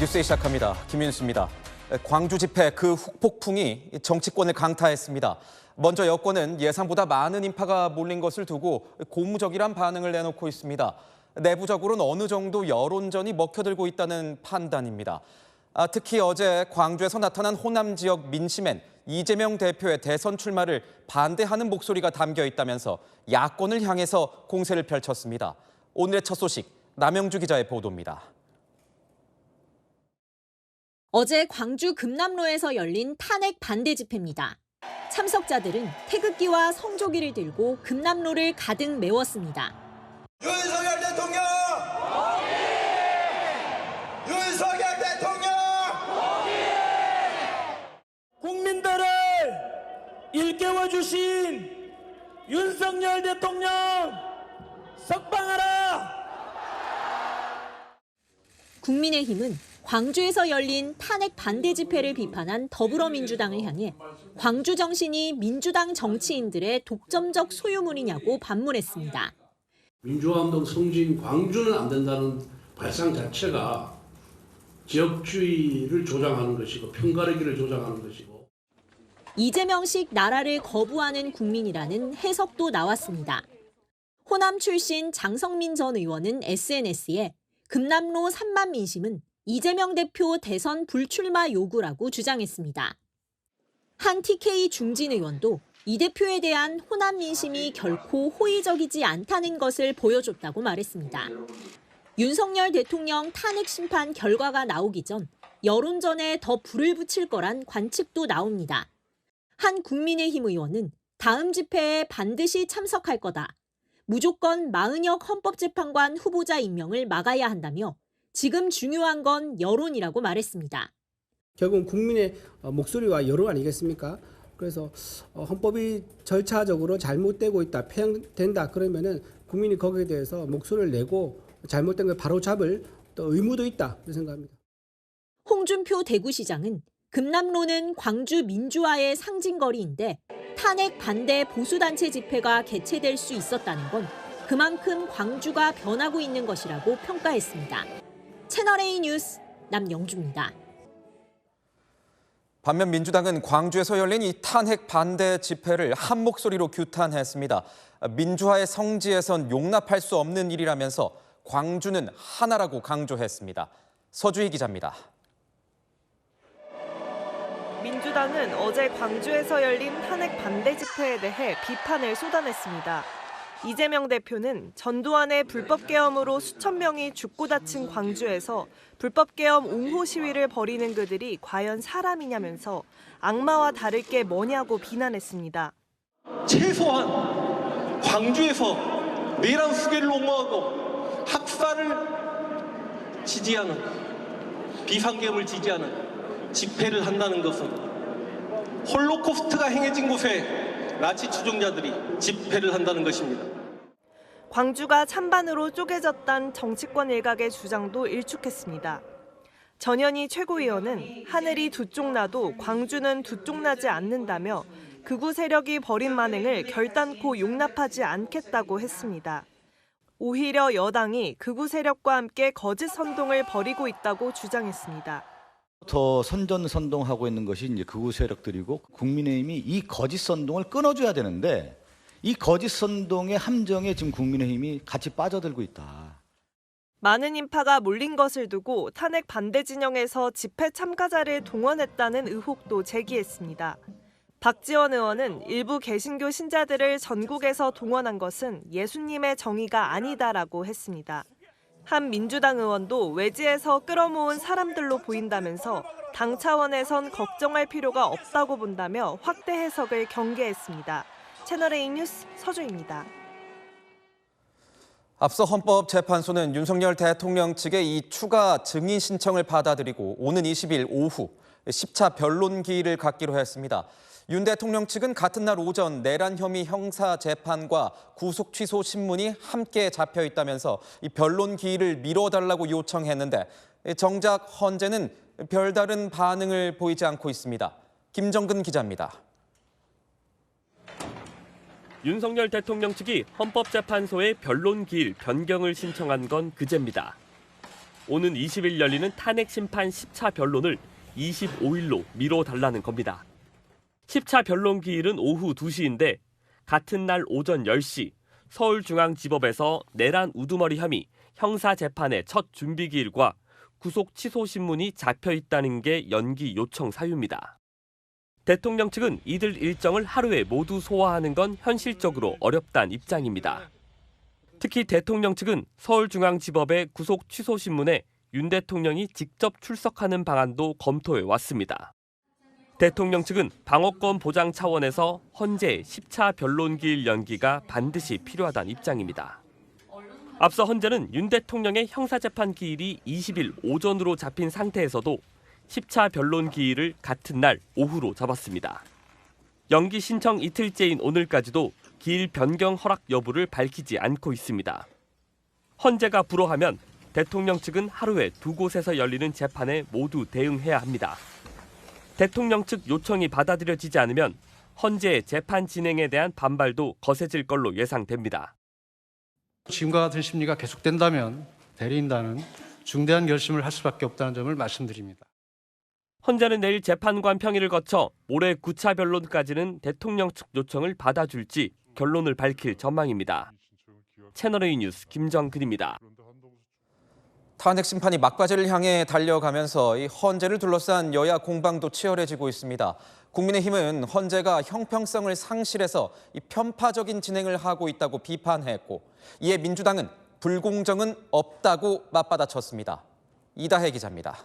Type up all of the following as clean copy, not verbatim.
뉴스에 시작합니다. 김윤수입니다. 광주 집회 그 후폭풍이 정치권을 강타했습니다. 먼저 여권은 예상보다 많은 인파가 몰린 것을 두고 고무적이란 반응을 내놓고 있습니다. 내부적으로는 어느 정도 여론전이 먹혀들고 있다는 판단입니다. 특히 어제 광주에서 나타난 호남 지역 민심엔 이재명 대표의 대선 출마를 반대하는 목소리가 담겨 있다면서 야권을 향해서 공세를 펼쳤습니다. 오늘의 첫 소식, 남영주 기자의 보도입니다. 어제 광주 금남로에서 열린 탄핵 반대 집회입니다. 참석자들은 태극기와 성조기를 들고 금남로를 가득 메웠습니다. 윤석열 대통령! 윤석열 대통령! 국민들을 일깨워 주신 윤석열 대통령 석방하라! 국민의힘은 광주에서 열린 탄핵 반대 집회를 비판한 더불어민주당을 향해 광주 정신이 민주당 정치인들의 독점적 소유물이냐고 반문했습니다. 민주화운동 성지인 광주는 안 된다는 발상 자체가 지역주의를 조장하는 것이고 편가르기를 조장하는 것이고 이재명식 나라를 거부하는 국민이라는 해석도 나왔습니다. 호남 출신 장성민 전 의원은 SNS에 금남로 3만 민심은 이재명 대표 대선 불출마 요구라고 주장했습니다. 한 TK 중진 의원도 이 대표에 대한 호남 민심이 결코 호의적이지 않다는 것을 보여줬다고 말했습니다. 윤석열 대통령 탄핵 심판 결과가 나오기 전 여론전에 더 불을 붙일 거란 관측도 나옵니다. 한 국민의힘 의원은 다음 집회에 반드시 참석할 거다. 무조건 마은혁 헌법재판관 후보자 임명을 막아야 한다며 지금 중요한 건 여론이라고 말했습니다. 결국은 국민의 목소리와 여론 아니겠습니까? 그래서 헌법이 절차적으로 잘못되고 있다, 폐행된다 그러면은 국민이 거기에 대해서 목소리를 내고 잘못된 걸 바로잡을 또 의무도 있다 이렇게 생각합니다. 홍준표 대구시장은 금남로는 광주 민주화의 상징거리인데 탄핵 반대 보수단체 집회가 개최될 수 있었다는 건 그만큼 광주가 변하고 있는 것이라고 평가했습니다. 채널A 뉴스 남영주입니다. 반면 민주당은 광주에서 열린 이 탄핵 반대 집회를 한 목소리로 규탄했습니다. 민주화의 성지에선 용납할 수 없는 일이라면서 광주는 하나라고 강조했습니다. 서주희 기자입니다. 민주당은 어제 광주에서 열린 탄핵 반대 집회에 대해 비판을 쏟아냈습니다. 이재명 대표는 전두환의 불법 계엄으로 수천 명이 죽고 다친 광주에서 불법 계엄 옹호 시위를 벌이는 그들이 과연 사람이냐면서 악마와 다를 게 뭐냐고 비난했습니다. 최소한 광주에서 내란 수괴를 옹호하고 학살을 지지하는 비상계엄을 지지하는 집회를 한다는 것은 홀로코스트가 행해진 곳에 나치 추종자들이 집회를 한다는 것입니다. 광주가 찬반으로 쪼개졌다는 정치권 일각의 주장도 일축했습니다. 전현희 최고위원은 하늘이 두 쪽 나도 광주는 두 쪽 나지 않는다며 극우 세력이 벌인 만행을 결단코 용납하지 않겠다고 했습니다. 오히려 여당이 극우 세력과 함께 거짓 선동을 벌이고 있다고 주장했습니다. 더 선전선동하고 있는 것이 이제 극우 세력들이고 국민의힘이 이 거짓 선동을 끊어줘야 되는데 이 거짓 선동의 함정에 지금 국민의힘이 같이 빠져들고 있다. 많은 인파가 몰린 것을 두고 탄핵 반대 진영에서 집회 참가자를 동원했다는 의혹도 제기했습니다. 박지원 의원은 일부 개신교 신자들을 전국에서 동원한 것은 예수님의 정의가 아니다라고 했습니다. 한 민주당 의원도 외지에서 끌어모은 사람들로 보인다면서 당 차원에선 걱정할 필요가 없다고 본다며 확대 해석을 경계했습니다. 채널A 뉴스 서주입니다. 앞서 헌법재판소는 윤석열 대통령 측의 이 추가 증인 신청을 받아들이고 오는 20일 오후 10차 변론 기일을 갖기로 했습니다. 윤 대통령 측은 같은 날 오전 내란 혐의 형사 재판과 구속 취소 신문이 함께 잡혀 있다면서 이 변론 기일을 미뤄달라고 요청했는데 정작 헌재는 별다른 반응을 보이지 않고 있습니다. 김정근 기자입니다. 윤석열 대통령 측이 헌법재판소에 변론 기일 변경을 신청한 건 그제입니다. 오는 20일 열리는 탄핵 심판 10차 변론을 25일로 미뤄달라는 겁니다. 10차 변론 기일은 오후 2시인데 같은 날 오전 10시 서울중앙지법에서 내란 우두머리 혐의 형사재판의 첫 준비기일과 구속 취소 신문이 잡혀 있다는 게 연기 요청 사유입니다. 대통령 측은 이들 일정을 하루에 모두 소화하는 건 현실적으로 어렵다는 입장입니다. 특히 대통령 측은 서울중앙지법의 구속 취소 신문에 윤 대통령이 직접 출석하는 방안도 검토해 왔습니다. 대통령 측은 방어권 보장 차원에서 헌재 10차 변론기일 연기가 반드시 필요하다는 입장입니다. 앞서 헌재는 윤 대통령의 형사재판 기일이 20일 오전으로 잡힌 상태에서도 10차 변론 기일을 같은 날 오후로 잡았습니다. 연기 신청 이틀째인 오늘까지도 기일 변경 허락 여부를 밝히지 않고 있습니다. 헌재가 불허하면 대통령 측은 하루에 2곳에서 열리는 재판에 모두 대응해야 합니다. 대통령 측 요청이 받아들여지지 않으면 헌재의 재판 진행에 대한 반발도 거세질 걸로 예상됩니다. 지금과 같은 심리가 계속된다면 대리인단은 중대한 결심을 할 수밖에 없다는 점을 말씀드립니다. 헌재는 내일 재판관 평의를 거쳐 올해 9차 변론까지는 대통령 측 요청을 받아줄지 결론을 밝힐 전망입니다. 채널A 뉴스 김정근입니다. 탄핵 심판이 막바지를 향해 달려가면서 이 헌재를 둘러싼 여야 공방도 치열해지고 있습니다. 국민의힘은 헌재가 형평성을 상실해서 이 편파적인 진행을 하고 있다고 비판했고, 이에 민주당은 불공정은 없다고 맞받아쳤습니다. 이다혜 기자입니다.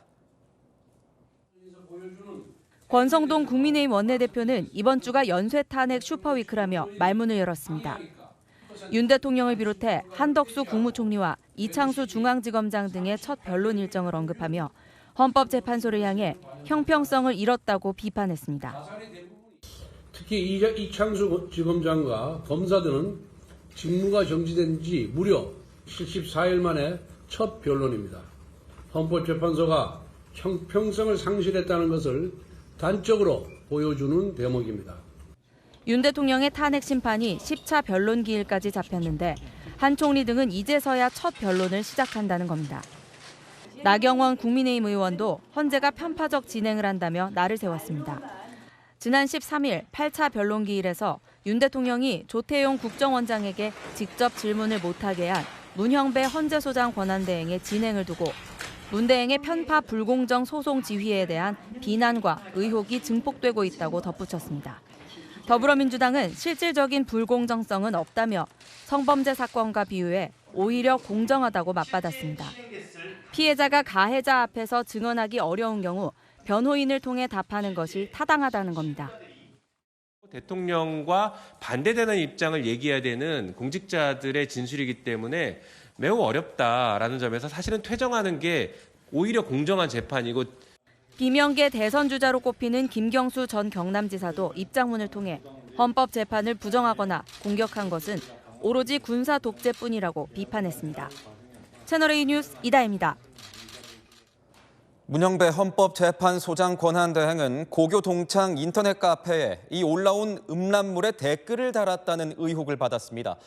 권성동 국민의힘 원내대표는 이번 주가 연쇄 탄핵 슈퍼위크라며 말문을 열었습니다. 윤 대통령을 비롯해 한덕수 국무총리와 이창수 중앙지검장 등의 첫 변론 일정을 언급하며 헌법재판소를 향해 형평성을 잃었다고 비판했습니다. 특히 이창수 지검장과 검사들은 직무가 정지된 지 무려 74일 만에 첫 변론입니다. 헌법재판소가 형평성을 상실했다는 것을 단적으로 보여주는 대목입니다. 윤 대통령의 탄핵 심판이 10차 변론 기일까지 잡혔는데 한 총리 등은 이제서야 첫 변론을 시작한다는 겁니다. 나경원 국민의힘 의원도 헌재가 편파적 진행을 한다며 날을 세웠습니다. 지난 13일 8차 변론 기일에서 윤 대통령이 조태용 국정원장에게 직접 질문을 못하게 한 문형배 헌재소장 권한대행의 진행을 두고 문 대행의 편파 불공정 소송 지휘에 대한 비난과 의혹이 증폭되고 있다고 덧붙였습니다. 더불어민주당은 실질적인 불공정성은 없다며 성범죄 사건과 비유해 오히려 공정하다고 맞받았습니다. 피해자가 가해자 앞에서 증언하기 어려운 경우 변호인을 통해 답하는 것이 타당하다는 겁니다. 대통령과 반대되는 입장을 얘기해야 되는 공직자들의 진술이기 때문에 매우 어렵다라는 점에서 사실은 퇴정하는 게 오히려 공정한 재판이고, 비명계 대선 주자로 꼽히는 김경수 전 경남지사도 입장문을 통해 헌법 재판을 부정하거나 공격한 것은 오로지 군사 독재뿐이라고 비판했습니다. 채널A 뉴스 이다혜입니다. 문형배 헌법재판소장 권한대행은 고교 동창 인터넷 카페에 이 올라온 음란물에 댓글을 달았다는 의혹을 받았습니다.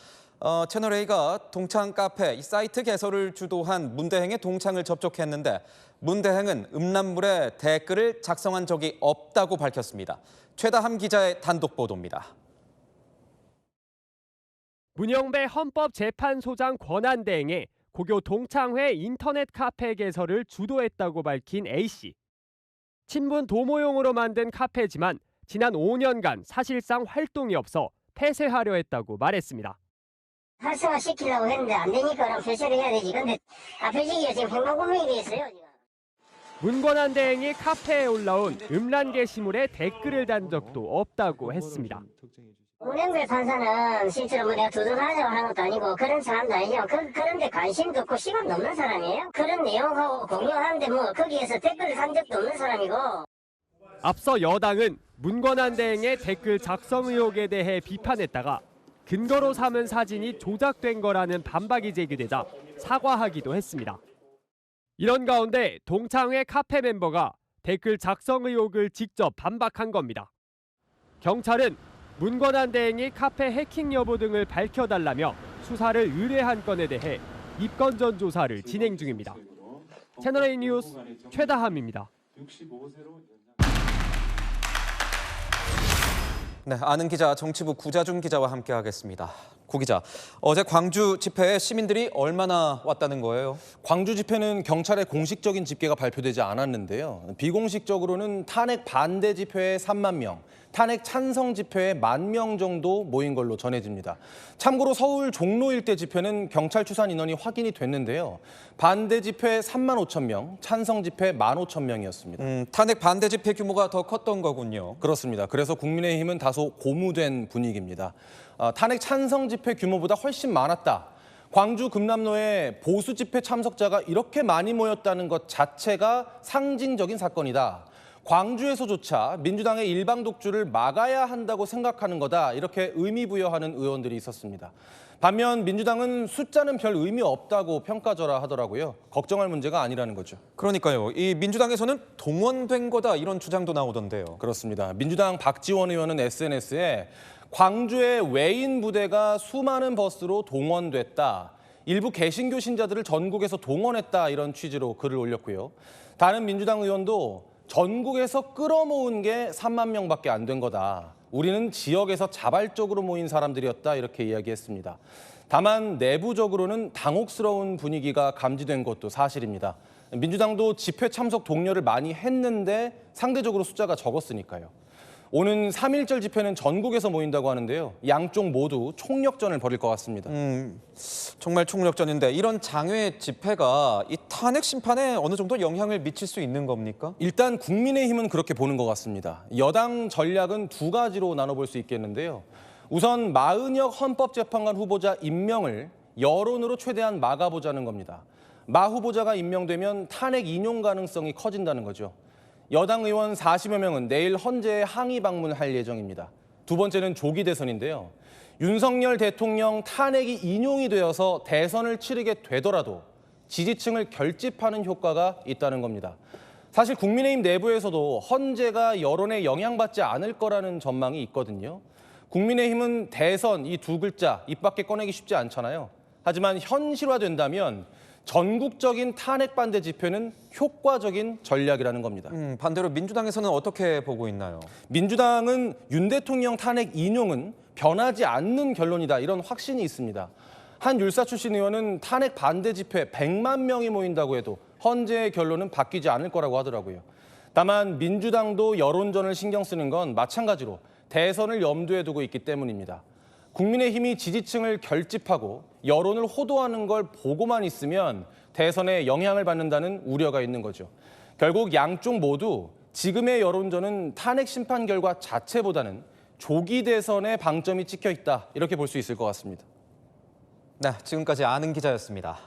채널A가 동창 카페 이 사이트 개설을 주도한 문 대행의 동창을 접촉했는데 문 대행은 음란물에 댓글을 작성한 적이 없다고 밝혔습니다. 최다함 기자의 단독 보도입니다. 문형배 헌법재판소장 권한대행의 고교 동창회 인터넷 카페 개설을 주도했다고 밝힌 A씨. 친분 도모용으로 만든 카페지만 지난 5년간 사실상 활동이 없어 폐쇄하려 했다고 말했습니다. 활성화시키려고 했는데 안 되니까 그럼 폐쇄를 해야 되지. 근데 폐쇄기가 지금 행방불명이 돼 있어요. 지금. 문 권한대행이 카페에 올라온 음란 게시물에 댓글을 단 적도 없다고 했습니다. 문형배 판사는 실제로 뭐 내가 두둔하자고 하는 것도 아니고 그런 사람도 아니죠. 그런데 관심도 없고 시간도 없는 사람이에요. 그런 내용하고 공유하는데 뭐 거기에서 댓글을 단 적도 없는 사람이고. 앞서 여당은 문 권한대행의 댓글 작성 의혹에 대해 비판했다가 근거로 삼은 사진이 조작된 거라는 반박이 제기되자 사과하기도 했습니다. 이런 가운데 동창회 카페 멤버가 댓글 작성 의혹을 직접 반박한 겁니다. 경찰은 문 권한대행이 카페 해킹 여부 등을 밝혀달라며 수사를 의뢰한 건에 대해 입건 전 조사를 진행 중입니다. 채널A 뉴스 최다함입니다. 네, 아는 기자 정치부 구자준 기자와 함께하겠습니다. 구 기자, 어제 광주 집회에 시민들이 얼마나 왔다는 거예요? 광주 집회는 경찰의 공식적인 집계가 발표되지 않았는데요. 비공식적으로는 탄핵 반대 집회에 3만 명, 탄핵 찬성 집회에 10,000명 정도 모인 걸로 전해집니다. 참고로 서울 종로 일대 집회는 경찰 추산 인원이 확인이 됐는데요. 반대 집회 35,000명, 찬성 집회 15,000명이었습니다. 탄핵 반대 집회 규모가 더 컸던 거군요. 그렇습니다. 그래서 국민의힘은 다소 고무된 분위기입니다. 탄핵 찬성 집회 규모보다 훨씬 많았다. 광주 금남로에 보수 집회 참석자가 이렇게 많이 모였다는 것 자체가 상징적인 사건이다. 광주에서조차 민주당의 일방 독주를 막아야 한다고 생각하는 거다. 이렇게 의미 부여하는 의원들이 있었습니다. 반면 민주당은 숫자는 별 의미 없다고 평가절하 하더라고요. 걱정할 문제가 아니라는 거죠. 그러니까요. 이 민주당에서는 동원된 거다 이런 주장도 나오던데요. 그렇습니다. 민주당 박지원 의원은 SNS에 광주의 외인 부대가 수많은 버스로 동원됐다. 일부 개신교 신자들을 전국에서 동원했다. 이런 취지로 글을 올렸고요. 다른 민주당 의원도 전국에서 끌어모은 게 3만 명밖에 안 된 거다. 우리는 지역에서 자발적으로 모인 사람들이었다. 이렇게 이야기했습니다. 다만 내부적으로는 당혹스러운 분위기가 감지된 것도 사실입니다. 민주당도 집회 참석 독려를 많이 했는데 상대적으로 숫자가 적었으니까요. 오는 3.1절 집회는 전국에서 모인다고 하는데요. 양쪽 모두 총력전을 벌일 것 같습니다. 정말 총력전인데 이런 장외 집회가 이 탄핵 심판에 어느 정도 영향을 미칠 수 있는 겁니까? 일단 국민의힘은 그렇게 보는 것 같습니다. 여당 전략은 두 가지로 나눠볼 수 있겠는데요. 우선 마은혁 헌법재판관 후보자 임명을 여론으로 최대한 막아보자는 겁니다. 마 후보자가 임명되면 탄핵 인용 가능성이 커진다는 거죠. 여당 의원 40여 명은 내일 헌재에 항의 방문할 예정입니다. 두 번째는 조기 대선인데요. 윤석열 대통령 탄핵이 인용이 되어서 대선을 치르게 되더라도 지지층을 결집하는 효과가 있다는 겁니다. 사실 국민의힘 내부에서도 헌재가 여론에 영향받지 않을 거라는 전망이 있거든요. 국민의힘은 대선 이 두 글자 입 밖에 꺼내기 쉽지 않잖아요. 하지만 현실화된다면 전국적인 탄핵 반대 집회는 효과적인 전략이라는 겁니다. 반대로 민주당에서는 어떻게 보고 있나요? 민주당은 윤 대통령 탄핵 인용은 변하지 않는 결론이다. 이런 확신이 있습니다. 한 율사 출신 의원은 탄핵 반대 집회 100만 명이 모인다고 해도 헌재의 결론은 바뀌지 않을 거라고 하더라고요. 다만 민주당도 여론전을 신경 쓰는 건 마찬가지로 대선을 염두에 두고 있기 때문입니다. 국민의힘이 지지층을 결집하고 여론을 호도하는 걸 보고만 있으면 대선에 영향을 받는다는 우려가 있는 거죠. 결국 양쪽 모두 지금의 여론전은 탄핵 심판 결과 자체보다는 조기 대선에 방점이 찍혀 있다. 이렇게 볼 수 있을 것 같습니다. 네, 지금까지 아는 기자였습니다.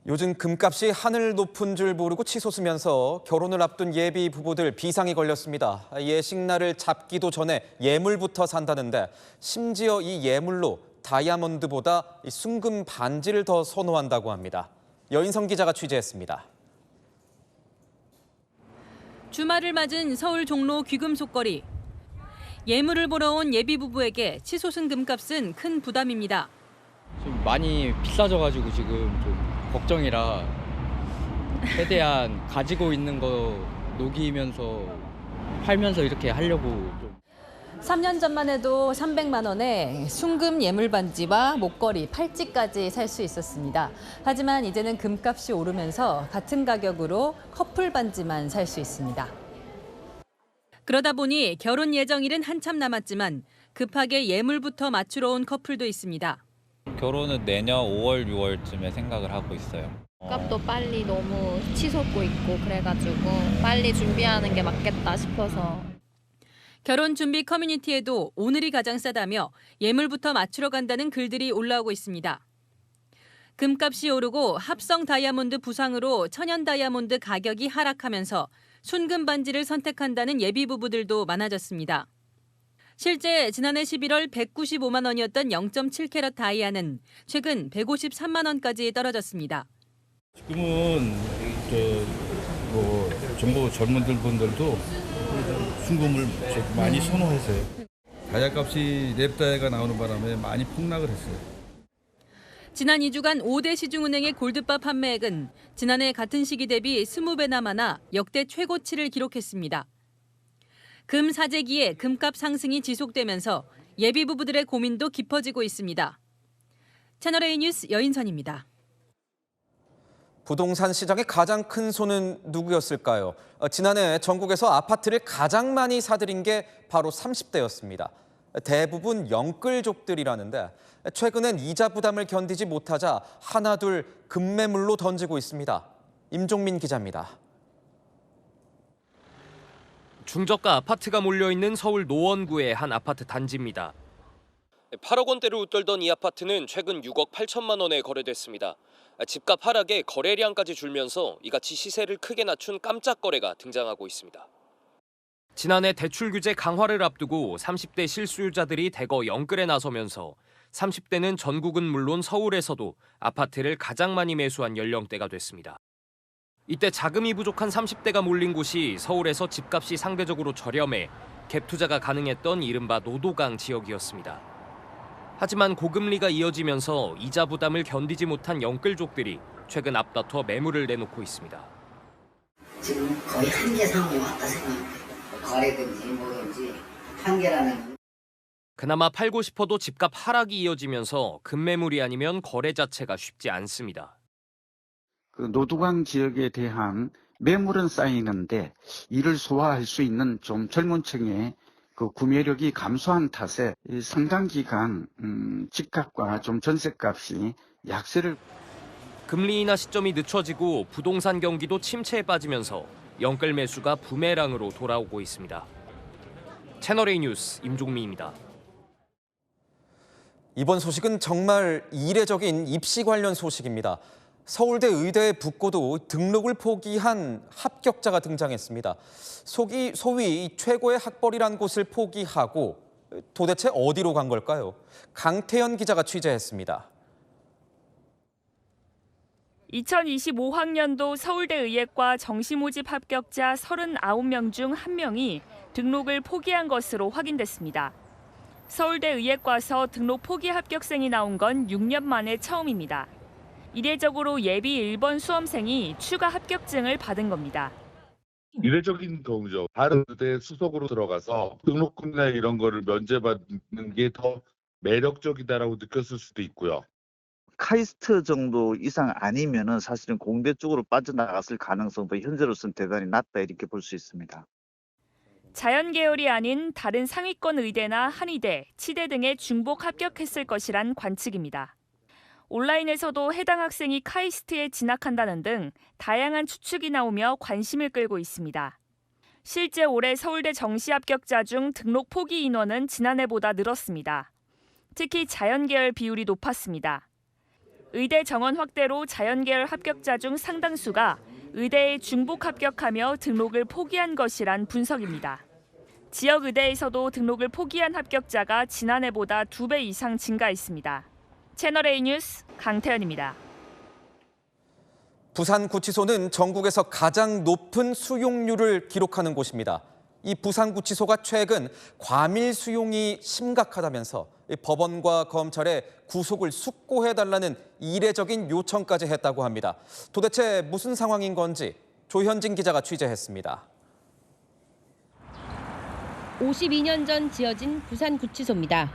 요즘 금값이 하늘 높은 줄 모르고 치솟으면서 결혼을 앞둔 예비 부부들 비상이 걸렸습니다. 예식날을 잡기도 전에 예물부터 산다는데 심지어 이 예물로 다이아몬드보다 순금 반지를 더 선호한다고 합니다. 여인성 기자가 취재했습니다. 주말을 맞은 서울 종로 귀금속거리. 예물을 보러 온 예비 부부에게 치솟은 금값은 큰 부담입니다. 좀 많이 비싸져가지고 지금 좀 걱정이라 최대한 가지고 있는 거 녹이면서 팔면서 이렇게 하려고 좀. 3년 전만 해도 300만 원에 순금 예물 반지와 목걸이, 팔찌까지 살 수 있었습니다. 하지만 이제는 금값이 오르면서 같은 가격으로 커플 반지만 살 수 있습니다. 그러다 보니 결혼 예정일은 한참 남았지만 급하게 예물부터 맞추러 온 커플도 있습니다. 결혼은 내년 5월, 6월쯤에 생각을 하고 있어요. 값도 빨리 너무 치솟고 있고 그래가지고 빨리 준비하는 게 맞겠다 싶어서. 결혼 준비 커뮤니티에도 오늘이 가장 싸다며 예물부터 맞추러 간다는 글들이 올라오고 있습니다. 금값이 오르고 합성 다이아몬드 부상으로 천연 다이아몬드 가격이 하락하면서 순금 반지를 선택한다는 예비 부부들도 많아졌습니다. 실제 지난해 11월 195만 원이었던 0.7캐럿 다이아는 최근 153만 원까지 떨어졌습니다. 지금은 정부 젊은들 분들도 순금을 많이 선호해서요. 다이아값이 랩다이아가 나오는 바람에 많이 폭락을 했어요. 지난 2주간 5대 시중은행의 골드바 판매액은 지난해 같은 시기 대비 20배나 많아 역대 최고치를 기록했습니다. 금 사재기에 금값 상승이 지속되면서 예비 부부들의 고민도 깊어지고 있습니다. 채널A 뉴스 여인선입니다. 부동산 시장의 가장 큰 손은 누구였을까요? 지난해 전국에서 아파트를 가장 많이 사들인 게 바로 30대였습니다. 대부분 영끌족들이라는데 최근엔 이자 부담을 견디지 못하자 하나둘 급매물로 던지고 있습니다. 임종민 기자입니다. 중저가 아파트가 몰려있는 서울 노원구의 한 아파트 단지입니다. 8억 원대를 웃돌던 이 아파트는 최근 6억 8천만 원에 거래됐습니다. 집값 하락에 거래량까지 줄면서 이같이 시세를 크게 낮춘 깜짝 거래가 등장하고 있습니다. 지난해 대출 규제 강화를 앞두고 30대 실수요자들이 대거 영끌에 나서면서 30대는 전국은 물론 서울에서도 아파트를 가장 많이 매수한 연령대가 됐습니다. 이때 자금이 부족한 30대가 몰린 곳이 서울에서 집값이 상대적으로 저렴해 갭 투자가 가능했던 이른바 노도강 지역이었습니다. 하지만 고금리가 이어지면서 이자 부담을 견디지 못한 영끌족들이 최근 앞다퉈 매물을 내놓고 있습니다. 지금 거의 한계 상황이 왔다 생각합니다. 거래든지 뭐든지 한계라는. 그나마 팔고 싶어도 집값 하락이 이어지면서 급매물이 아니면 거래 자체가 쉽지 않습니다. 그 노두강 지역에 대한 매물은 쌓이는데 이를 소화할 수 있는 좀 젊은 층의 그 구매력이 감소한 탓에 상당 기간 집값과 좀 전세값이 약세를. 금리 인하 시점이 늦춰지고 부동산 경기도 침체에 빠지면서 영끌 매수가 부메랑으로 돌아오고 있습니다. 채널A 뉴스 임종민입니다. 이번 소식은 정말 이례적인 입시 관련 소식입니다. 서울대 의대에 붙고도 등록을 포기한 합격자가 등장했습니다. 소위 최고의 학벌이란 곳을 포기하고 도대체 어디로 간 걸까요? 강태현 기자가 취재했습니다. 2025학년도 서울대 의예과 정시모집 합격자 39명 중 1명이 등록을 포기한 것으로 확인됐습니다. 서울대 의예과서 등록 포기 합격생이 나온 건 6년 만에 처음입니다. 이례적으로 예비 1번 수험생이 추가 합격증을 받은 겁니다. 이례적인 경우죠. 다른 의대에 수석으로 들어가서 등록금이나 이런 거를 면제받는 게 더 매력적이다라고 느꼈을 수도 있고요. 카이스트 정도 이상 아니면은 사실은 공대 쪽으로 빠져나갔을 가능성도 현재로서는 대단히 낮다 이렇게 볼 수 있습니다. 자연 계열이 아닌 다른 상위권 의대나 한의대, 치대 등에 중복 합격했을 것이란 관측입니다. 온라인에서도 해당 학생이 카이스트에 진학한다는 등 다양한 추측이 나오며 관심을 끌고 있습니다. 실제 올해 서울대 정시 합격자 중 등록 포기 인원은 지난해보다 늘었습니다. 특히 자연 계열 비율이 높았습니다. 의대 정원 확대로 자연 계열 합격자 중 상당수가 의대에 중복 합격하며 등록을 포기한 것이란 분석입니다. 지역 의대에서도 등록을 포기한 합격자가 지난해보다 2배 이상 증가했습니다. 채널A 뉴스 강태현입니다. 부산구치소는 전국에서 가장 높은 수용률을 기록하는 곳입니다. 이 부산구치소가 최근 과밀 수용이 심각하다면서 법원과 검찰에 구속을 숙고해달라는 이례적인 요청까지 했다고 합니다. 도대체 무슨 상황인 건지 조현진 기자가 취재했습니다. 52년 전 지어진 부산구치소입니다.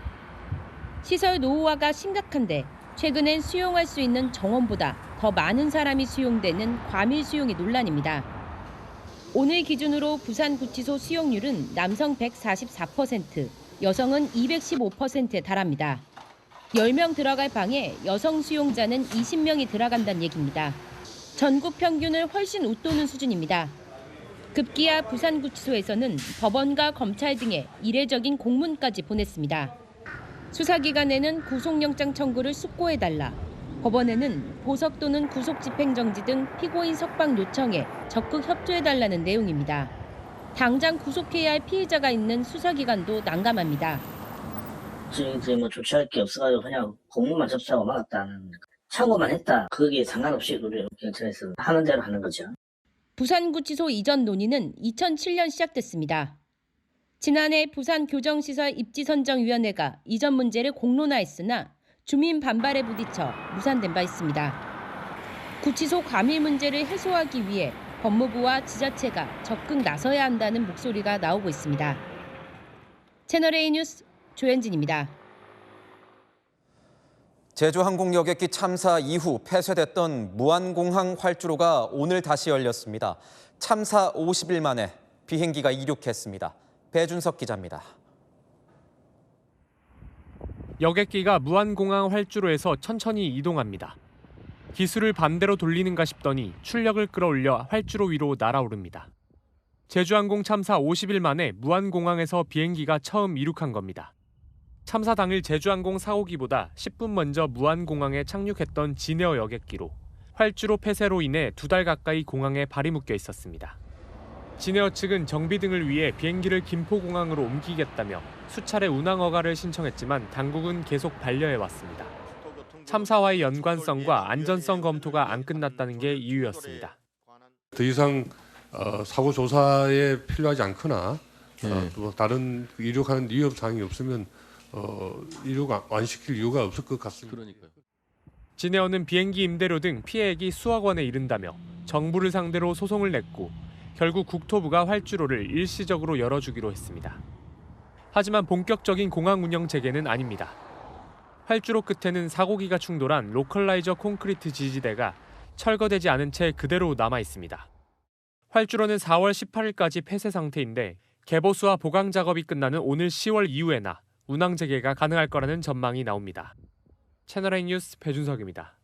시설 노후화가 심각한데 최근엔 수용할 수 있는 정원보다 더 많은 사람이 수용되는 과밀 수용이 논란입니다. 오늘 기준으로 부산구치소 수용률은 남성 144%, 여성은 215%에 달합니다. 10명 들어갈 방에 여성 수용자는 20명이 들어간다는 얘기입니다. 전국 평균을 훨씬 웃도는 수준입니다. 급기야 부산구치소에서는 법원과 검찰 등에 이례적인 공문까지 보냈습니다. 수사기관에는 구속영장 청구를 숙고해달라, 법원에는 보석 또는 구속집행정지 등 피고인 석방 요청에 적극 협조해달라는 내용입니다. 당장 구속해야 할 피의자가 있는 수사기관도 난감합니다. 지금 뭐 조치할 게 없어가지고 그냥 공문만 접수하고 막았다는, 청구만 했다. 거기에 상관없이 우리 경찰에서 하는 대로 하는 거죠. 부산구치소 이전 논의는 2007년 시작됐습니다. 지난해 부산교정시설 입지선정위원회가 이전 문제를 공론화했으나 주민 반발에 부딪혀 무산된 바 있습니다. 구치소 과밀 문제를 해소하기 위해 법무부와 지자체가 적극 나서야 한다는 목소리가 나오고 있습니다. 채널A 뉴스 조현진입니다. 제주항공 여객기 참사 이후 폐쇄됐던 무안공항 활주로가 오늘 다시 열렸습니다. 참사 50일 만에 비행기가 이륙했습니다. 배준석 기자입니다. 여객기가 무안공항 활주로에서 천천히 이동합니다. 기술을 반대로 돌리는가 싶더니 출력을 끌어올려 활주로 위로 날아오릅니다. 제주항공 참사 50일 만에 무안공항에서 비행기가 처음 이륙한 겁니다. 참사 당일 제주항공 사고기보다 10분 먼저 무안공항에 착륙했던 진에어 여객기로 활주로 폐쇄로 인해 2달 가까이 공항에 발이 묶여 있었습니다. 진에어 측은 정비 등을 위해 비행기를 김포공항으로 옮기겠다며 수차례 운항 허가를 신청했지만 당국은 계속 반려해왔습니다. 참사와의 연관성과 안전성 검토가 안 끝났다는 게 이유였습니다. 더 이상 사고 조사에 필요하지 않거나 또 다른 이륙하는 위험 사항이 없으면 이륙 완시킬 이유가 없을 것 같습니다. 진에어는 비행기 임대료 등 피해액이 수억 원에 이른다며 정부를 상대로 소송을 냈고 결국 국토부가 활주로를 일시적으로 열어주기로 했습니다. 하지만 본격적인 공항 운영 재개는 아닙니다. 활주로 끝에는 사고기가 충돌한 로컬라이저 콘크리트 지지대가 철거되지 않은 채 그대로 남아 있습니다. 활주로는 4월 18일까지 폐쇄 상태인데 개보수와 보강 작업이 끝나는 오늘 10월 이후에나 운항 재개가 가능할 거라는 전망이 나옵니다. 채널A 뉴스 배준석입니다.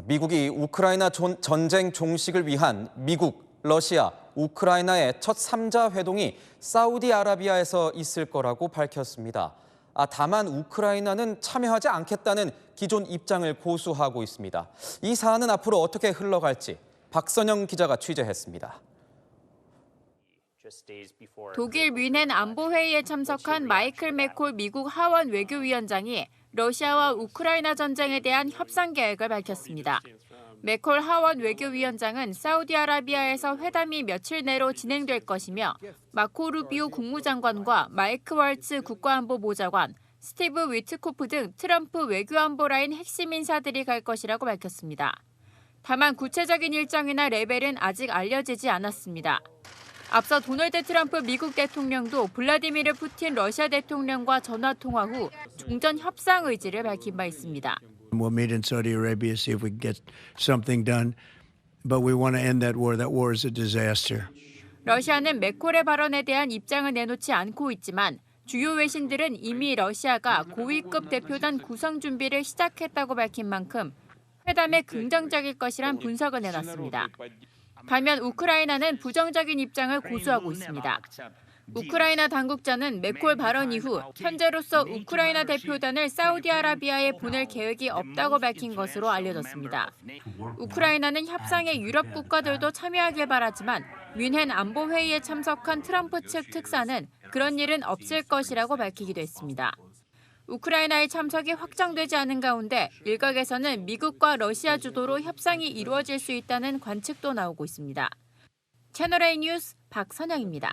미국이 우크라이나 전쟁 종식을 위한 미국, 러시아, 우크라이나의 첫 3자 회동이 사우디아라비아에서 있을 거라고 밝혔습니다. 다만 우크라이나는 참여하지 않겠다는 기존 입장을 고수하고 있습니다. 이 사안은 앞으로 어떻게 흘러갈지 박선영 기자가 취재했습니다. 독일 뮌헨 안보회의에 참석한 마이클 맥콜 미국 하원 외교위원장이 러시아와 우크라이나 전쟁에 대한 협상 계획을 밝혔습니다. 맥콜 하원 외교위원장은 사우디아라비아에서 회담이 며칠 내로 진행될 것이며 마코 루비오 국무장관과 마이크 월츠 국가안보보좌관, 스티브 위트코프 등 트럼프 외교안보 라인 핵심 인사들이 갈 것이라고 밝혔습니다. 다만 구체적인 일정이나 레벨은 아직 알려지지 않았습니다. 앞서 도널드 트럼프 미국 대통령도 블라디미르 푸틴 러시아 대통령과 전화 통화 후 종전 협상 의지를 밝힌 바 있습니다. We'll meet in Saudi Arabia, see if we can get something done. But we want to end that war. That war is a disaster. 러시아는 맥콜의 발언에 대한 입장을 내놓지 않고 있지만 주요 외신들은 이미 러시아가 고위급 대표단 구성 준비를 시작했다고 밝힌 만큼 회담에 긍정적일 것이란 분석을 내놨습니다. 반면 우크라이나는 부정적인 입장을 고수하고 있습니다. 우크라이나 당국자는 맥콜 발언 이후 현재로서 우크라이나 대표단을 사우디아라비아에 보낼 계획이 없다고 밝힌 것으로 알려졌습니다. 우크라이나는 협상에 유럽 국가들도 참여하길 바라지만 뮌헨 안보회의에 참석한 트럼프 측 특사는 그런 일은 없을 것이라고 밝히기도 했습니다. 우크라이나의 참석이 확정되지 않은 가운데 일각에서는 미국과 러시아 주도로 협상이 이루어질 수 있다는 관측도 나오고 있습니다. 채널A 뉴스 박선영입니다.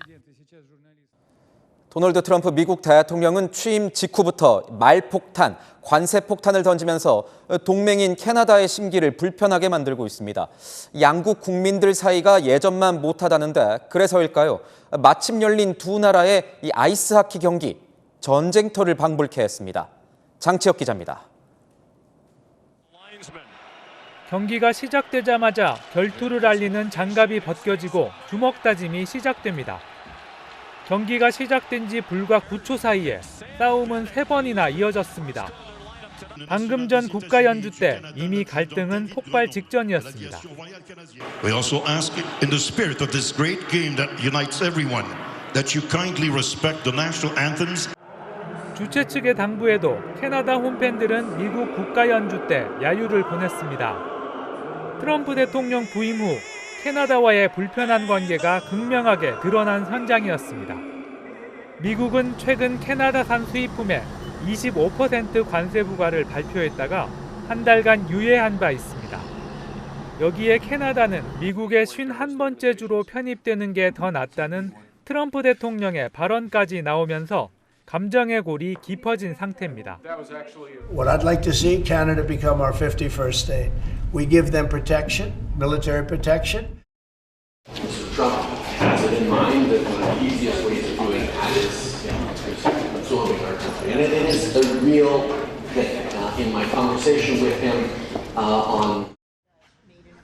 도널드 트럼프 미국 대통령은 취임 직후부터 말폭탄, 관세폭탄을 던지면서 동맹인 캐나다의 심기를 불편하게 만들고 있습니다. 양국 국민들 사이가 예전만 못하다는데 그래서일까요? 마침 열린 두 나라의 이 아이스하키 경기, 전쟁터를 방불케 했습니다. 장치혁 기자입니다. 경기가 시작되자마자 결투를 알리는 장갑이 벗겨지고 주먹 다짐이 시작됩니다. 경기가 시작된 지 불과 9초 사이에 싸움은 3번이나 이어졌습니다. 방금 전 국가 연주 때 이미 갈등은 폭발 직전이었습니다. We also ask in the spirit of this great game that unites everyone that you kindly respect the national anthems. 주최 측의 당부에도 캐나다 홈팬들은 미국 국가 연주 때 야유를 보냈습니다. 트럼프 대통령 부임 후 캐나다와의 불편한 관계가 극명하게 드러난 현장이었습니다. 미국은 최근 캐나다산 수입품에 25% 관세 부과를 발표했다가 한 달간 유예한 바 있습니다. 여기에 캐나다는 미국의 51번째 주로 편입되는 게 더 낫다는 트럼프 대통령의 발언까지 나오면서 감정의 골이 깊어진 상태입니다. What I'd like to see, Canada become our 51st state. We give them protection, military protection. Trump has it in mind that one of the easiest ways of doing that is absorbing our country. And it is a real thing. In my conversation with him on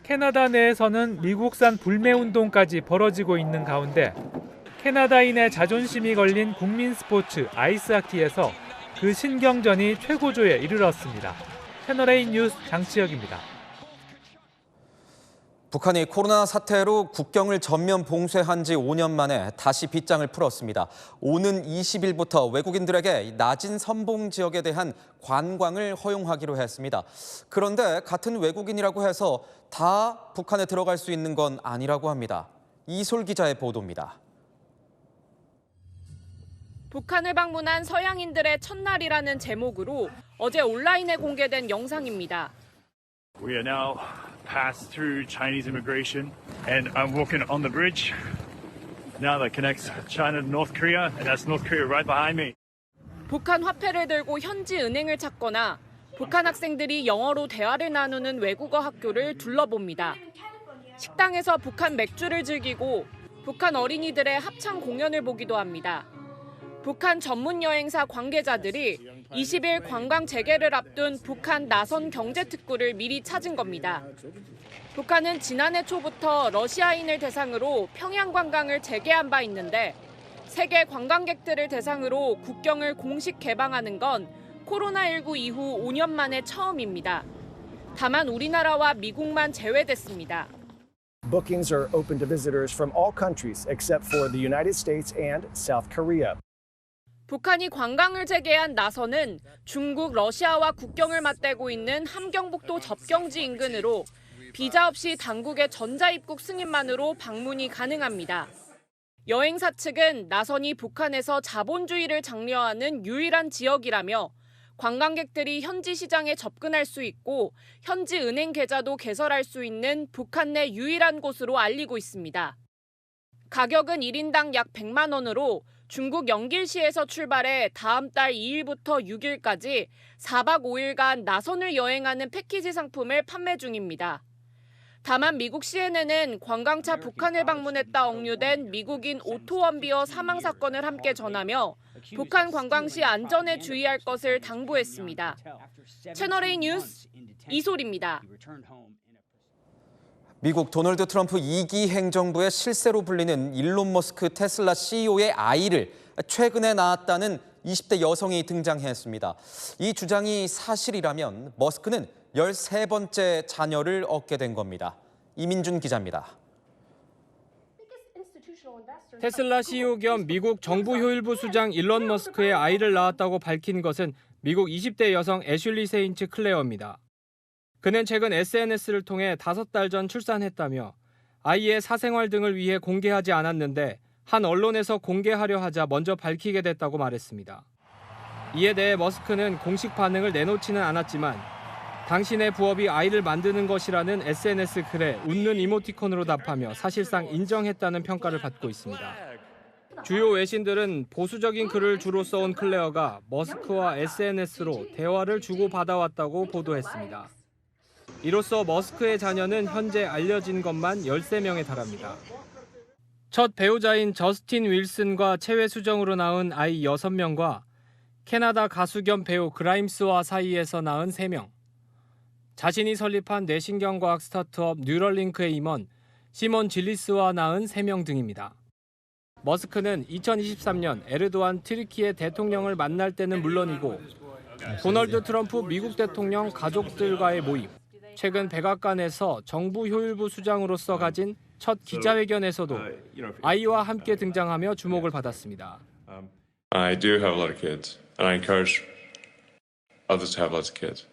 캐나다 내에서는 미국산 불매운동까지 벌어지고 있는 가운데 캐나다인의 자존심이 걸린 국민 스포츠 아이스하키에서 그 신경전이 최고조에 이르렀습니다. 채널A 뉴스 장치혁입니다. 북한이 코로나 사태로 국경을 전면 봉쇄한 지 5년 만에 다시 빗장을 풀었습니다. 오는 20일부터 외국인들에게 낮은 선봉 지역에 대한 관광을 허용하기로 했습니다. 그런데 같은 외국인이라고 해서 다 북한에 들어갈 수 있는 건 아니라고 합니다. 이솔 기자의 보도입니다. 북한을 방문한 서양인들의 첫날이라는 제목으로 어제 온라인에 공개된 영상입니다. We are now passed through Chinese immigration and I'm walking on the bridge now that connects China to North Korea and that's North Korea right behind me. 북한 화폐를 들고 현지 은행을 찾거나 북한 학생들이 영어로 대화를 나누는 외국어 학교를 둘러봅니다. 식당에서 북한 맥주를 즐기고 북한 어린이들의 합창 공연을 보기도 합니다. 북한 전문 여행사 관계자들이 20일 관광 재개를 앞둔 북한 나선 경제특구를 미리 찾은 겁니다. 북한은 지난해 초부터 러시아인을 대상으로 평양 관광을 재개한 바 있는데 세계 관광객들을 대상으로 국경을 공식 개방하는 건 코로나19 이후 5년 만에 처음입니다. 다만 우리나라와 미국만 제외됐습니다. Bookings are open to visitors from all countries except for the United States and South Korea. 북한이 관광을 재개한 나선은 중국, 러시아와 국경을 맞대고 있는 함경북도 접경지 인근으로 비자 없이 당국의 전자입국 승인만으로 방문이 가능합니다. 여행사 측은 나선이 북한에서 자본주의를 장려하는 유일한 지역이라며 관광객들이 현지 시장에 접근할 수 있고 현지 은행 계좌도 개설할 수 있는 북한 내 유일한 곳으로 알리고 있습니다. 가격은 1인당 약 100만 원으로 중국 영길시에서 출발해 다음 달 2일부터 6일까지 4박 5일간 나선을 여행하는 패키지 상품을 판매 중입니다. 다만 미국 CNN은 관광차 북한을 방문했다 억류된 미국인 오토 원비어 사망 사건을 함께 전하며 북한 관광 시 안전에 주의할 것을 당부했습니다. 채널A 뉴스 이솔입니다. 미국 도널드 트럼프 2기 행정부의 실세로 불리는 일론 머스크 테슬라 CEO의 아이를 최근에 낳았다는 20대 여성이 등장했습니다. 이 주장이 사실이라면 머스크는 13번째 자녀를 얻게 된 겁니다. 이민준 기자입니다. 테슬라 CEO 겸 미국 정부효율부 수장 일론 머스크의 아이를 낳았다고 밝힌 것은 미국 20대 여성 애슐리 세인츠 클레어입니다. 그는 최근 SNS를 통해 5달 전 출산했다며 아이의 사생활 등을 위해 공개하지 않았는데 한 언론에서 공개하려 하자 먼저 밝히게 됐다고 말했습니다. 이에 대해 머스크는 공식 반응을 내놓지는 않았지만 당신의 부업이 아이를 만드는 것이라는 SNS 글에 웃는 이모티콘으로 답하며 사실상 인정했다는 평가를 받고 있습니다. 주요 외신들은 보수적인 글을 주로 써온 클레어가 머스크와 SNS로 대화를 주고받아왔다고 보도했습니다. 이로써 머스크의 자녀는 현재 알려진 것만 13명에 달합니다. 첫 배우자인 저스틴 윌슨과 체외 수정으로 낳은 아이 6명과 캐나다 가수 겸 배우 그라임스와 사이에서 낳은 3명, 자신이 설립한 뇌신경과학 스타트업 뉴럴링크의 임원 시몬 질리스와 낳은 3명 등입니다. 머스크는 2023년 에르도안 튀르키예 대통령을 만날 때는 물론이고 도널드 트럼프 미국 대통령 가족들과의 모임, 최근 백악관에서 정부효율부 수장으로서 가진 첫 기자회견에서도 아이와 함께 등장하며 주목을 받았습니다. I do have a lot of kids, and I encourage others to have lots of kids.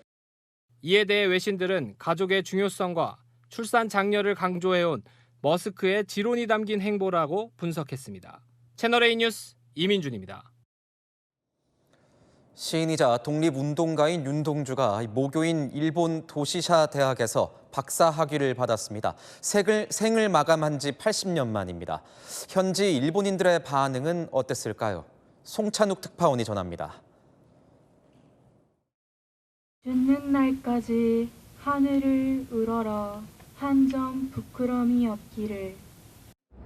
이에 대해 외신들은 가족의 중요성과 출산 장려를 강조해온 머스크의 지론이 담긴 행보라고 분석했습니다. 채널A 뉴스 이민준입니다. 시인이자 독립운동가인 윤동주가 모교인 일본 도시샤 대학에서 박사 학위를 받았습니다. 생을 마감한 지 80년 만입니다. 현지 일본인들의 반응은 어땠을까요? 송찬욱 특파원이 전합니다. 죽는 날까지 하늘을 울어라. 한 점 부끄러움이 없기를.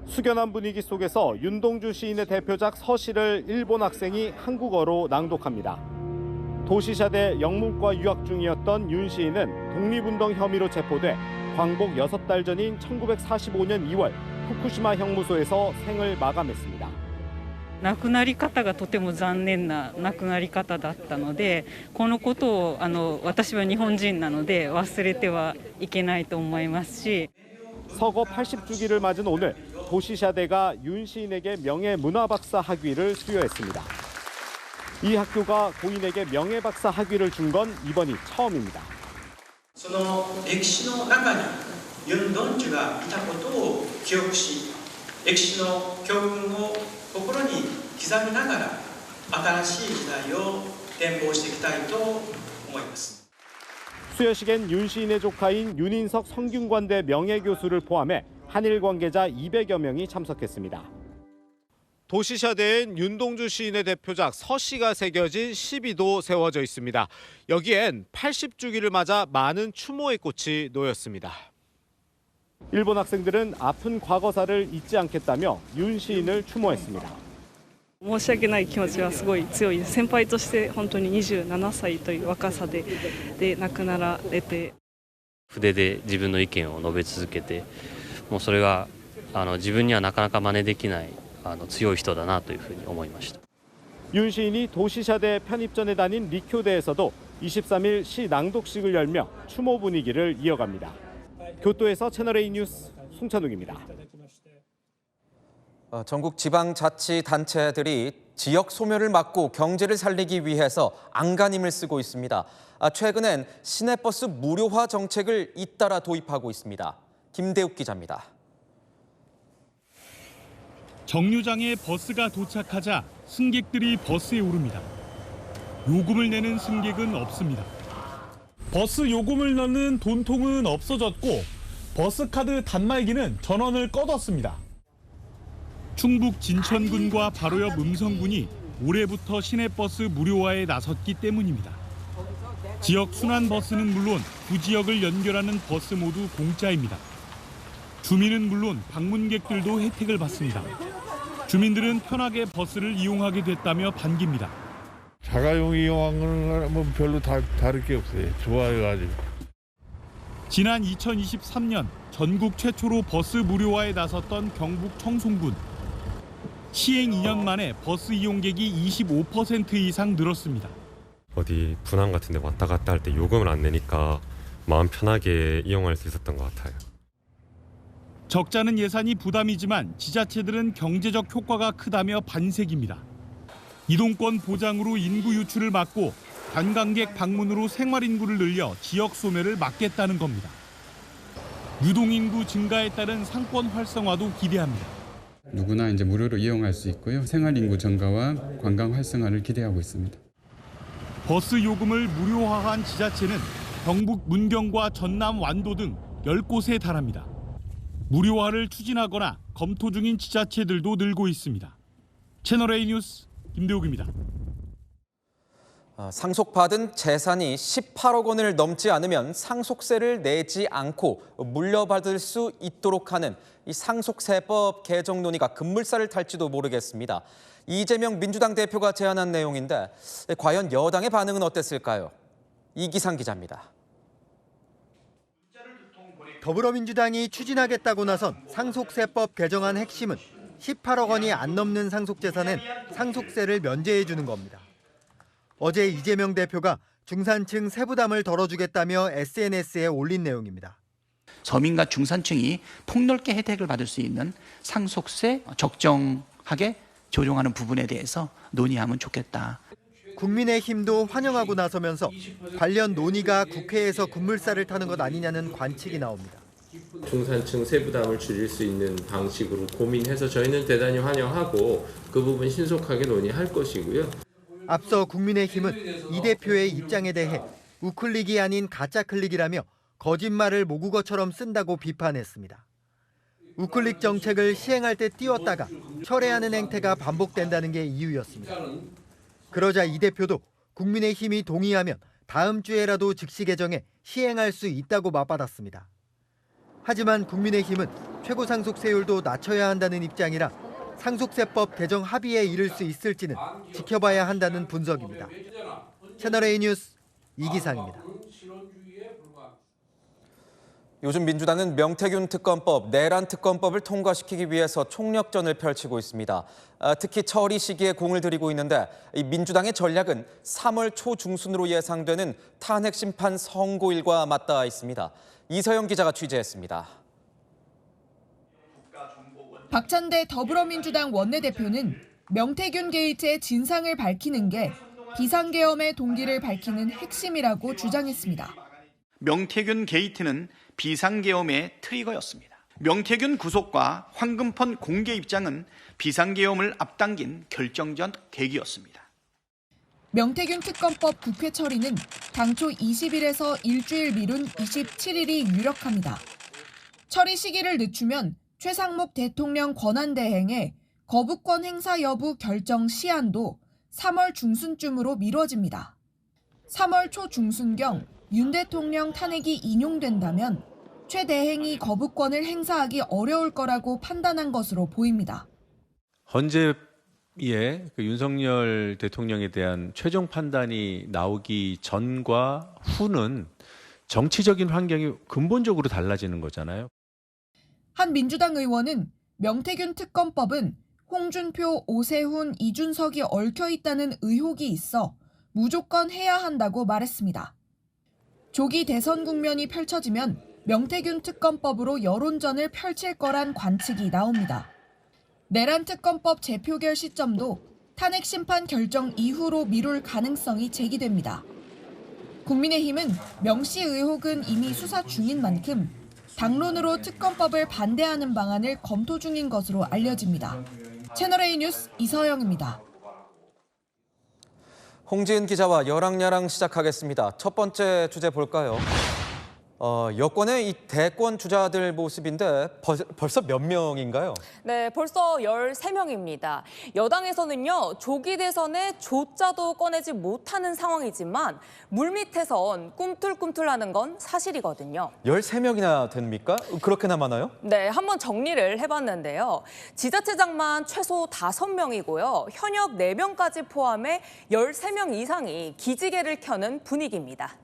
숙연한 분위기 속에서 윤동주 시인의 대표작 서시를 일본 학생이 한국어로 낭독합니다. 도시샤대 영문과 유학 중이었던 윤 시인은 독립운동 혐의로 체포돼 광복 6달 전인 1945년 2월 후쿠시마 형무소에서 생을 마감했습니다. 亡くなり方がとても残念な亡くなり方だったので、このことを私は日本人なので忘れてはいけないと思いますし。 서거 80주기를 맞은 오늘 도시샤대가 윤 시인에게 명예문화박사 학위를 수여했습니다. 이 학교가 고인에게 명예박사 학위를 준 건 이번이 처음입니다. その歴史の中にユン・ドンジュがいたことを記憶し、歴史の教訓を心に刻みながら新しい時代を展望していきたいと思います。 수여식엔 윤 시인의 조카인 윤인석 성균관대 명예교수를 포함해 한일 관계자 200여 명이 참석했습니다. 도시샤대엔 윤동주 시인의 대표작 서시가 새겨진 시비도 세워져 있습니다. 여기엔 80주기를 맞아 많은 추모의 꽃이 놓였습니다. 일본 학생들은 아픈 과거사를 잊지 않겠다며 윤 시인을 추모했습니다. 申し訳ない気持ちはすごい強いです。先輩として本当に27歳という若さで亡くなられて、筆で自分の意見を述べ続けて、もうそれが自分にはなかなか真似できない強い人だなというふうに思いました。 윤 시인이 도시샤대 편입전에 다닌 리쿄대에서도 23일 시 낭독식을 열며 추모 분위기를 이어갑니다. 교토에서 채널A 뉴스 송찬욱입니다. 전국 지방자치단체들이 지역 소멸을 막고 경제를 살리기 위해서 안간힘을 쓰고 있습니다. 최근엔 시내버스 무료화 정책을 잇따라 도입하고 있습니다. 김대욱 기자입니다. 정류장에 버스가 도착하자 승객들이 버스에 오릅니다. 요금을 내는 승객은 없습니다. 버스 요금을 넣는 돈통은 없어졌고 버스카드 단말기는 전원을 꺼뒀습니다. 충북 진천군과 바로 옆 음성군이 올해부터 시내버스 무료화에 나섰기 때문입니다. 지역 순환버스는 물론 두 지역을 연결하는 버스 모두 공짜입니다. 주민은 물론 방문객들도 혜택을 받습니다. 주민들은 편하게 버스를 이용하게 됐다며 반깁니다. 자가용 이용하는 사람은 별로 다를 게 없어요. 좋아해가지고. 지난 2023년 전국 최초로 버스 무료화에 나섰던 경북 청송군. 시행 2년 만에 버스 이용객이 25% 이상 늘었습니다. 어디 분당 같은 데 왔다 갔다 할 때 요금을 안 내니까 마음 편하게 이용할 수 있었던 것 같아요. 적자는 예산이 부담이지만 지자체들은 경제적 효과가 크다며 반색입니다. 이동권 보장으로 인구 유출을 막고 관광객 방문으로 생활 인구를 늘려 지역 소멸을 막겠다는 겁니다. 유동인구 증가에 따른 상권 활성화도 기대합니다. 누구나 이제 무료로 이용할 수 있고요. 생활 인구 증가와 관광 활성화를 기대하고 있습니다. 버스 요금을 무료화한 지자체는 경북 문경과 전남 완도 등 10곳에 달합니다. 무료화를 추진하거나 검토 중인 지자체들도 늘고 있습니다. 채널A 뉴스 김대욱입니다. 상속받은 재산이 18억 원을 넘지 않으면 상속세를 내지 않고 물려받을 수 있도록 하는 이 상속세법 개정 논의가 급물살을 탈지도 모르겠습니다. 이재명 민주당 대표가 제안한 내용인데 과연 여당의 반응은 어땠을까요? 이기상 기자입니다. 더불어민주당이 추진하겠다고 나선 상속세법 개정안 핵심은 18억 원이 안 넘는 상속재산엔 상속세를 면제해 주는 겁니다. 어제 이재명 대표가 중산층 세부담을 덜어주겠다며 SNS에 올린 내용입니다. 서민과 중산층이 폭넓게 혜택을 받을 수 있는 상속세 적정하게 조정하는 부분에 대해서 논의하면 좋겠다. 국민의힘도 환영하고 나서면서 관련 논의가 국회에서 급물살을 타는 것 아니냐는 관측이 나옵니다. 중산층 세부담을 줄일 수 있는 방식으로 고민해서 저희는 대단히 환영하고 그 부분 신속하게 논의할 것이고요. 앞서 국민의힘은 이 대표의 입장에 대해 우클릭이 아닌 가짜 클릭이라며 거짓말을 모국어처럼 쓴다고 비판했습니다. 우클릭 정책을 시행할 때 띄웠다가 철회하는 행태가 반복된다는 게 이유였습니다. 그러자 이 대표도 국민의힘이 동의하면 다음 주에라도 즉시 개정해 시행할 수 있다고 맞받았습니다. 하지만 국민의힘은 최고상속세율도 낮춰야 한다는 입장이라 상속세법 개정 합의에 이를 수 있을지는 지켜봐야 한다는 분석입니다. 채널A 뉴스 이기상입니다. 요즘 민주당은 명태균 특검법, 내란 특검법을 통과시키기 위해서 총력전을 펼치고 있습니다. 특히 처리 시기에 공을 들이고 있는데 이 민주당의 전략은 3월 초중순으로 예상되는 탄핵 심판 선고일과 맞닿아 있습니다. 이서영 기자가 취재했습니다. 박찬대 더불어민주당 원내대표는 명태균 게이트의 진상을 밝히는 게 비상계엄의 동기를 밝히는 핵심이라고 주장했습니다. 명태균 게이트는 비상계엄의 트리거였습니다. 명태균 구속과 황금펀 공개 입장은 비상계엄을 앞당긴 결정적 계기였습니다. 명태균 특검법 국회 처리는 당초 20일에서 일주일 미룬 27일이 유력합니다. 처리 시기를 늦추면 최상목 대통령 권한대행에 거부권 행사 여부 결정 시한도 3월 중순쯤으로 미뤄집니다. 3월 초중순경 윤 대통령 탄핵이 인용된다면 최 대행이 거부권을 행사하기 어려울 거라고 판단한 것으로 보입니다. 헌재의 윤석열 대통령에 대한 최종 판단이 나오기 전과 후는 정치적인 환경이 근본적으로 달라지는 거잖아요. 한 민주당 의원은 명태균 특검법은 홍준표, 오세훈, 이준석이 얽혀 있다는 의혹이 있어 무조건 해야 한다고 말했습니다. 조기 대선 국면이 펼쳐지면 명태균 특검법으로 여론전을 펼칠 거란 관측이 나옵니다. 내란 특검법 재표결 시점도 탄핵 심판 결정 이후로 미룰 가능성이 제기됩니다. 국민의힘은 명씨 의혹은 이미 수사 중인 만큼 당론으로 특검법을 반대하는 방안을 검토 중인 것으로 알려집니다. 채널A 뉴스 이서영입니다. 홍지은 기자와 여랑야랑 시작하겠습니다. 첫 번째 주제 볼까요? 여권의 이 대권 주자들 모습인데 벌써 몇 명인가요? 네, 벌써 13명입니다. 여당에서는요, 조기 대선에 조자도 꺼내지 못하는 상황이지만 물밑에선 꿈틀꿈틀하는 건 사실이거든요. 13명이나 됩니까? 그렇게나 많아요? 네, 한번 정리를 해봤는데요. 지자체장만 최소 5명이고요. 현역 4명까지 포함해 13명 이상이 기지개를 켜는 분위기입니다.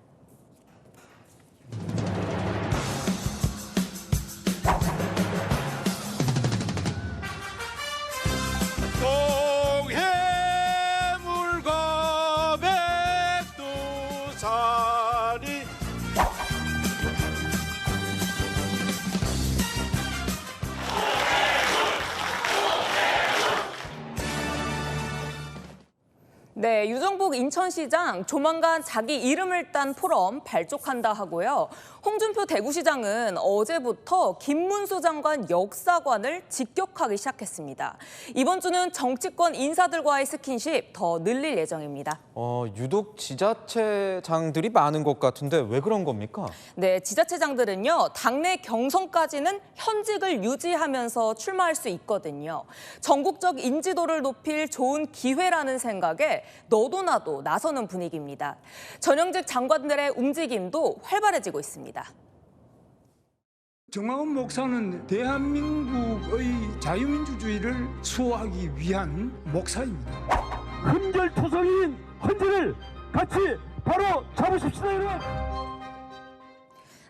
동해물과 백두산이 네, 유정복 인천시장 조만간 자기 이름을 딴 포럼 발족한다 하고요. 홍준표 대구시장은 어제부터 김문수 장관 역사관을 직격하기 시작했습니다. 이번 주는 정치권 인사들과의 스킨십 더 늘릴 예정입니다. 유독 지자체장들이 많은 것 같은데 왜 그런 겁니까? 네, 지자체장들은요, 당내 경선까지는 현직을 유지하면서 출마할 수 있거든요. 전국적 인지도를 높일 좋은 기회라는 생각에 너도 나도 나서는 분위기입니다. 전형직 장관들의 움직임도 활발해지고 있습니다. 정광훈 목사는 대한민국의 자유민주주의를 수호하기 위한 목사입니다. 흔결투성이인 헌재를 같이 바로 잡으십시다, 여러분.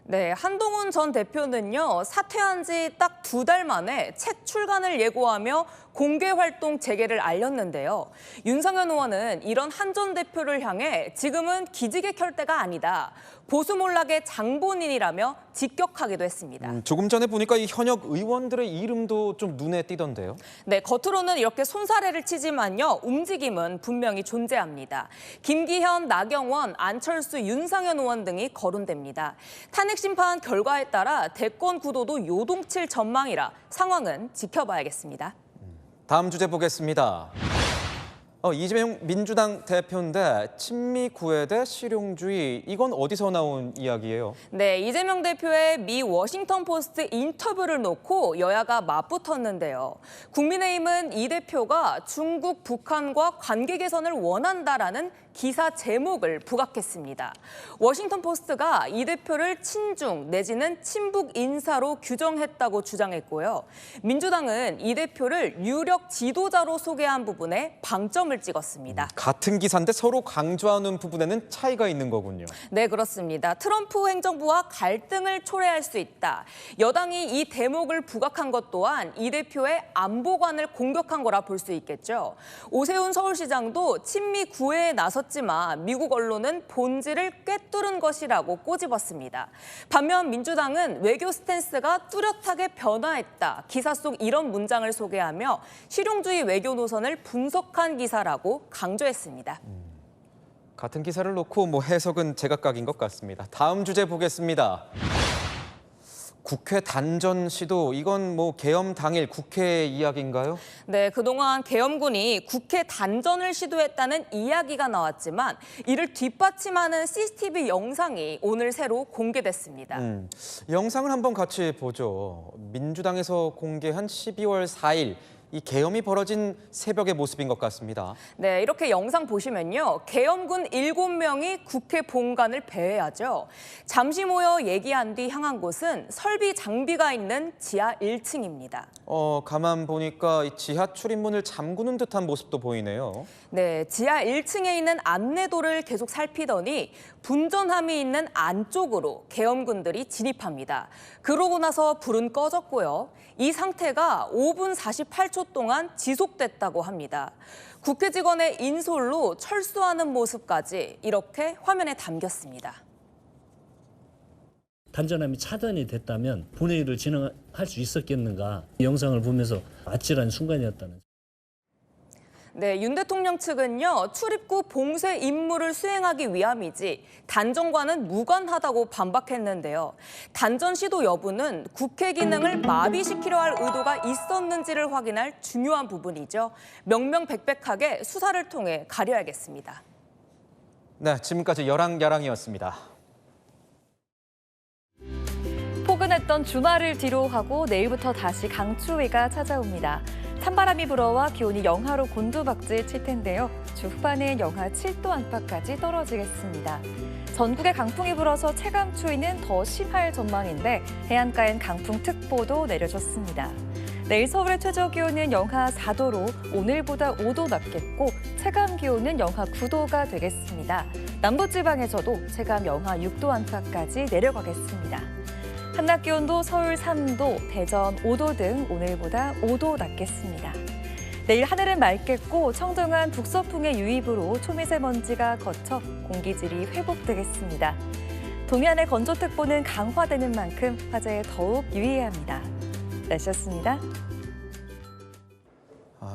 네, 한동훈 전 대표는요, 사퇴한 지 딱 2달 만에 책 출간을 예고하며 공개 활동 재개를 알렸는데요. 윤상현 의원은 이런 한 전 대표를 향해 지금은 기지개 켤 때가 아니다. 보수 몰락의 장본인이라며 직격하기도 했습니다. 조금 전에 보니까 이 현역 의원들의 이름도 좀 눈에 띄던데요. 네, 겉으로는 이렇게 손사래를 치지만요, 움직임은 분명히 존재합니다. 김기현, 나경원, 안철수, 윤상현 의원 등이 거론됩니다. 탄핵 심판 결과에 따라 대권 구도도 요동칠 전망이라 상황은 지켜봐야겠습니다. 다음 주제 보겠습니다. 이재명 민주당 대표인데 친미 구애대 실용주의, 이건 어디서 나온 이야기예요? 네, 이재명 대표의 미 워싱턴 포스트 인터뷰를 놓고 여야가 맞붙었는데요. 국민의힘은 이 대표가 중국, 북한과 관계 개선을 원한다라는 기사 제목을 부각했습니다. 워싱턴 포스트가 이 대표를 친중 내지는 친북 인사로 규정했다고 주장했고요. 민주당은 이 대표를 유력 지도자로 소개한 부분에 방점을 찍었습니다. 같은 기사인데 서로 강조하는 부분에는 차이가 있는 거군요. 네, 그렇습니다. 트럼프 행정부와 갈등을 초래할 수 있다. 여당이 이 대목을 부각한 것 또한 이 대표의 안보관을 공격한 거라 볼 수 있겠죠. 오세훈 서울시장도 친미 구애에 나섰지만 미국 언론은 본질을 꿰뚫은 것이라고 꼬집었습니다. 반면 민주당은 외교 스탠스가 뚜렷하게 변화했다. 기사 속 이런 문장을 소개하며 실용주의 외교 노선을 분석한 기사라고 강조했습니다. 같은 기사를 놓고 해석은 제각각인 것 같습니다. 다음 주제 보겠습니다. 국회 단전 시도, 이건 계엄 당일 국회 이야기인가요? 네, 그동안 계엄군이 국회 단전을 시도했다는 이야기가 나왔지만 이를 뒷받침하는 CCTV 영상이 오늘 새로 공개됐습니다. 영상을 한번 같이 보죠. 민주당에서 공개한 12월 4일 이 계엄이 벌어진 새벽의 모습인 것 같습니다. 네, 이렇게 영상 보시면요. 계엄군 7명이 국회 본관을 배회하죠. 잠시 모여 얘기한 뒤 향한 곳은 설비 장비가 있는 지하 1층입니다. 가만 보니까 이 지하 출입문을 잠그는 듯한 모습도 보이네요. 네, 지하 1층에 있는 안내도를 계속 살피더니 분전함이 있는 안쪽으로 계엄군들이 진입합니다. 그러고 나서 불은 꺼졌고요. 이 상태가 5분 48초 동안 지속됐다고 합니다. 국회 직원의 인솔로 철수하는 모습까지 이렇게 화면에 담겼습니다. 단전함이 차단이 됐다면 본회의를 진행할 수 있었겠는가. 이 영상을 보면서 아찔한 순간이었다는. 네, 윤 대통령 측은요, 출입구 봉쇄 임무를 수행하기 위함이지 단전과는 무관하다고 반박했는데요. 단전 시도 여부는 국회 기능을 마비시키려 할 의도가 있었는지를 확인할 중요한 부분이죠. 명명백백하게 수사를 통해 가려야겠습니다. 네, 지금까지 여랑야랑이었습니다. 포근했던 주말을 뒤로 하고 내일부터 다시 강추위가 찾아옵니다. 찬바람이 불어와 기온이 영하로 곤두박질 칠 텐데요. 주 후반엔 영하 7도 안팎까지 떨어지겠습니다. 전국에 강풍이 불어서 체감 추위는 더 심할 전망인데 해안가엔 강풍특보도 내려졌습니다. 내일 서울의 최저 기온은 영하 4도로 오늘보다 5도 낮겠고 체감 기온은 영하 9도가 되겠습니다. 남부지방에서도 체감 영하 6도 안팎까지 내려가겠습니다. 한낮 기온도 서울 3도, 대전 5도 등 오늘보다 5도 낮겠습니다. 내일 하늘은 맑겠고 청정한 북서풍의 유입으로 초미세먼지가 거쳐 공기질이 회복되겠습니다. 동해안의 건조특보는 강화되는 만큼 화재에 더욱 유의해야 합니다. 날씨였습니다.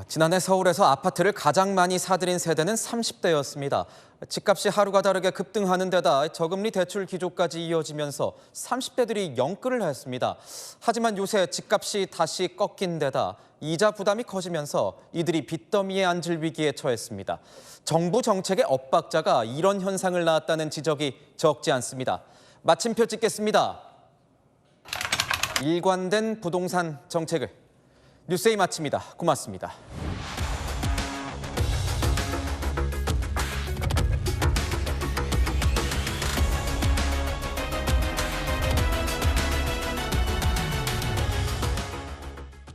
지난해 서울에서 아파트를 가장 많이 사들인 세대는 30대였습니다. 집값이 하루가 다르게 급등하는 데다 저금리 대출 기조까지 이어지면서 30대들이 영끌을 했습니다. 하지만 요새 집값이 다시 꺾인 데다 이자 부담이 커지면서 이들이 빚더미에 앉을 위기에 처했습니다. 정부 정책의 엇박자가 이런 현상을 낳았다는 지적이 적지 않습니다. 마침표 찍겠습니다. 일관된 부동산 정책을. 뉴스에이 마칩니다. 고맙습니다.